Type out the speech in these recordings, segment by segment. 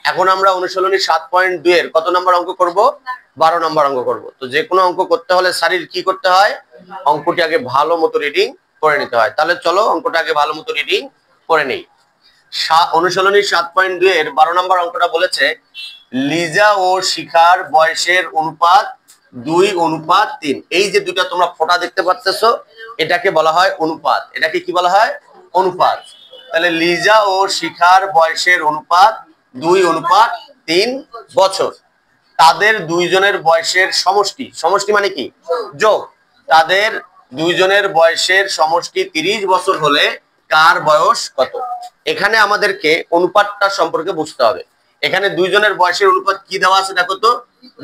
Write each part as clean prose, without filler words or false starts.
এখন আমরা অনুশীলনী 7.2 এর কত নম্বর অঙ্ক করব? 12 নম্বর অঙ্ক করব। তো যে কোনো অঙ্ক করতে হলে স্যারের কি করতে হয়? অঙ্কটি আগে ভালো মতো রিডিং করে নিতে হয়। তাহলে চলো অঙ্কটা আগে ভালো মতো রিডিং করে নেই। অনুশীলনী 7.2 এর 12 নম্বর অঙ্কটা বলেছে লিজা ও শিখার বয়সের অনুপাত 2:3। এই যে দুটো তোমরা ফোঁটা দেখতে পাচ্ছো এটাকে বলা হয় অনুপাত। এটাকে কি বলা হয়? অনুপাত। তাহলে লিজা ও শিখার বয়সের অনুপাত 2:3 বছর। তাদের দুইজনের বয়সের সমষ্টি, সমষ্টি মানে কি? যোগ। তাদের দুইজনের বয়সের সমষ্টি 30 বছর হলে কার বয়স কত? এখানে আমাদেরকে অনুপাতটা সম্পর্কে বুঝতে হবে। এখানে দুইজনের বয়সের অনুপাত কি দেওয়া আছে দেখো তো,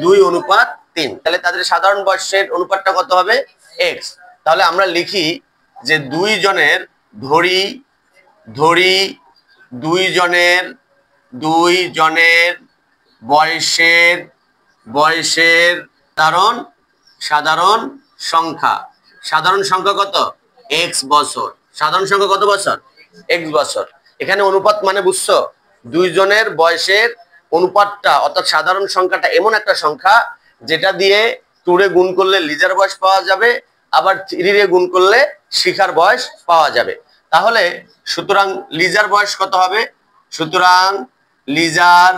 2:3। তাহলে তাদের সাধারণ বয়সের অনুপাতটা কত হবে? x। তাহলে আমরা লিখি যে দুইজনের দুইজনের বয়সের সাধারণ সংখ্যা কত? x বছর। সাধারণ সংখ্যা কত বছর? x বছর। এখানে অনুপাত মানে বুঝছো, দুইজনের বয়সের অনুপাতটা অর্থাৎ সাধারণ সংখ্যাটা এমন একটা সংখ্যা যেটা দিয়ে 2 রে গুণ করলে লিজার বয়স পাওয়া যাবে, আবার 3 রে গুণ করলে শিখার বয়স পাওয়া যাবে। তাহলে সুতরাং লিজার বয়স কত হবে? সুতরাং লিজার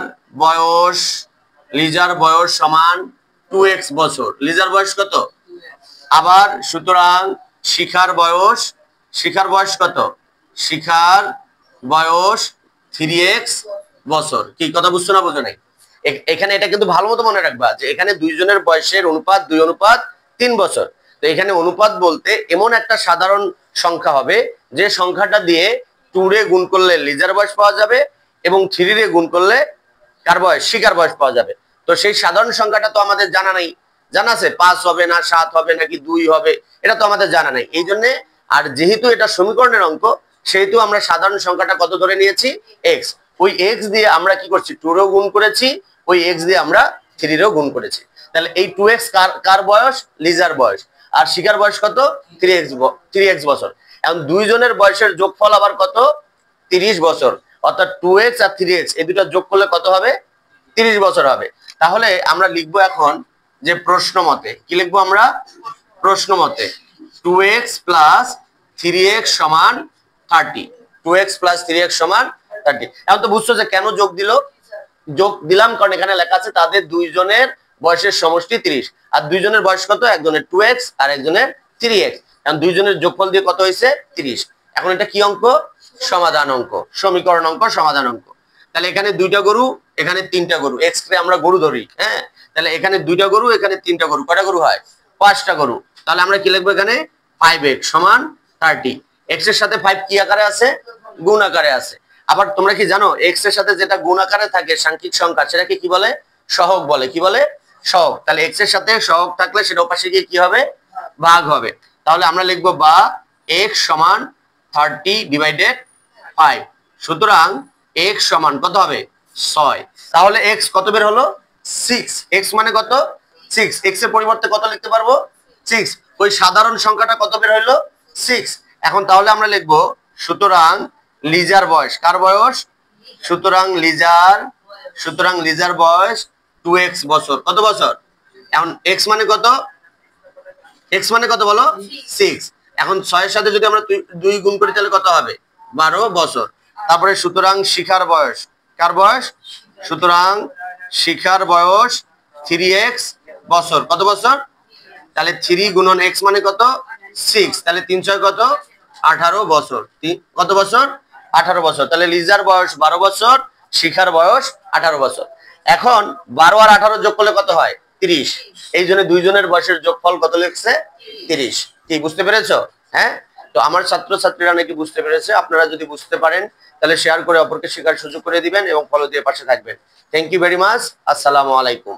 বয়স সমান 2x বছর। লিজার বয়স কত? আবার সুতরাং শিখার বয়স কত? শিখার বয়স 3x বছর। কি কথা বুঝছো না বুঝো নাই? এখানে এটা কিন্তু ভালো মতো মনে রাখবা যে এখানে দুইজনের বয়সের অনুপাত 2:3 বছর। তো এখানে অনুপাত বলতে এমন একটা সাধারণ সংখ্যা হবে যে সংখ্যাটা দিয়ে 2 রে গুণ করলে লিজার বয়স পাওয়া যাবে এবং 3 রে গুণ করলে কার বয়স? শিখার বয়স পাওয়া যাবে। তো সেই সাধারণ সংখ্যাটা তো আমাদের জানা নাই। জানা আছে 5 হবে না 7 হবে নাকি 2 হবে, এটা তো আমাদের জানা নাই। এই জন্য আর যেহেতু এটা সমীকরণের অঙ্ক সেহেতু আমরা সাধারণ সংখ্যাটা কত ধরে নিয়েছি? x। ওই x দিয়ে আমরা কি করছি? 2 রেও গুণ করেছি, ওই x দিয়ে আমরা 3 রেও গুণ করেছি। তাহলে এই 2x কার বয়স? লিজার বয়স। আর শিখার বয়স কত? 3x বছর। এখন দুইজনের বয়সের যোগফল আবার কত? 30 বছর। অর্থাৎ 2x আর 3x এই দুটো যোগ করলে কত হবে? 30 বছর হবে। তাহলে আমরা লিখবো এখন যে প্রশ্ন মতে কি লিখবো আমরা? প্রশ্ন মতে 2x + 3x সমান 30। 2x + 3x সমান 30। এখন তো বুঝছো যে কেন যোগ দিলাম, কারণ এখানে লেখা আছে তাদের দুইজনের বয়সের সমষ্টি 30। আর দুইজনের বয়স কত? একজনের 2x আর একজনের 3x। এখন দুইজনের যোগফল দিয়ে কত হয়েছে? 30। এখন এটা কি অঙ্ক? সমাধান অঙ্ক, সমীকরণ অঙ্ক, সমাধান অঙ্ক। তাহলে এখানে 2টা গরু, এখানে 3টা গরু। x কে আমরা গরু ধরি, হ্যাঁ? তাহলে এখানে 2টা গরু, এখানে 3টা গরু। কয়টা গরু হয়? 5টা গরু। তাহলে আমরা কি লিখবো এখানে? 5x সমান 30। x এর সাথে 5 কি আকারে আছে? গুণ আকারে আছে। আবার তোমরা কি জানো x এর সাথে যেটা গুণ আকারে থাকে সাংখ্যিক সংখ্যা সেটাকে কি বলে? সহগ বলে। কি বলে? সহগ। তাহলে x এর সাথে সহগ থাকলে সেটা পাশে গিয়ে কি হবে? ভাগ হবে। তাহলে আমরা লিখবো বা x সমান 30/5। সুতরাং x সমান কত হবে? 6। তাহলে x কত বের হলো? 6। x মানে কত? 6। x এর পরিবর্তে কত লিখতে পারবো? 6। ওই সাধারণ সংখ্যাটা কত বের হলো? 6। এখন তাহলে আমরা লিখবো সুতরাং লিজার বয়স। কার বয়স? সুতরাং লিজার বয়স 2x বছর। কত বছর? এখন x মানে কত? x মানে কত বলো? 6। এখন 6 এর সাথে যদি আমরা 2 গুণ করি তাহলে কত হবে? 12 বছর। তারপরে সুতরাং শিখার বয়স। কার বয়স? সুতরাং শিখার বয়স 3x বছর। কত বছর? তাহলে 3 গুণন x মানে কত? 6। তাহলে 3 6 কত? 18 বছর। কত বছর? 18 বছর। তাহলে লিজার বয়স 12 বছর, শিখার বয়স 18 বছর। এখন 12 আর 18 যোগ করলে কত হয়? 30। এই জন্য দুইজনের বয়সের যোগফল কত লিখছে? 30। কি বুঝতে পেরেছো? হ্যাঁ। তো আমার ছাত্রছাত্রীরা নাকি বুঝতে পেরেছে। আপনারা যদি বুঝতে পারেন তাহলে শেয়ার করে অপরকে শেখার সুযোগ করে দিবেন এবং ফলো দিয়ে পাশে থাকবেন। Thank you very much. আসসালামু আলাইকুম।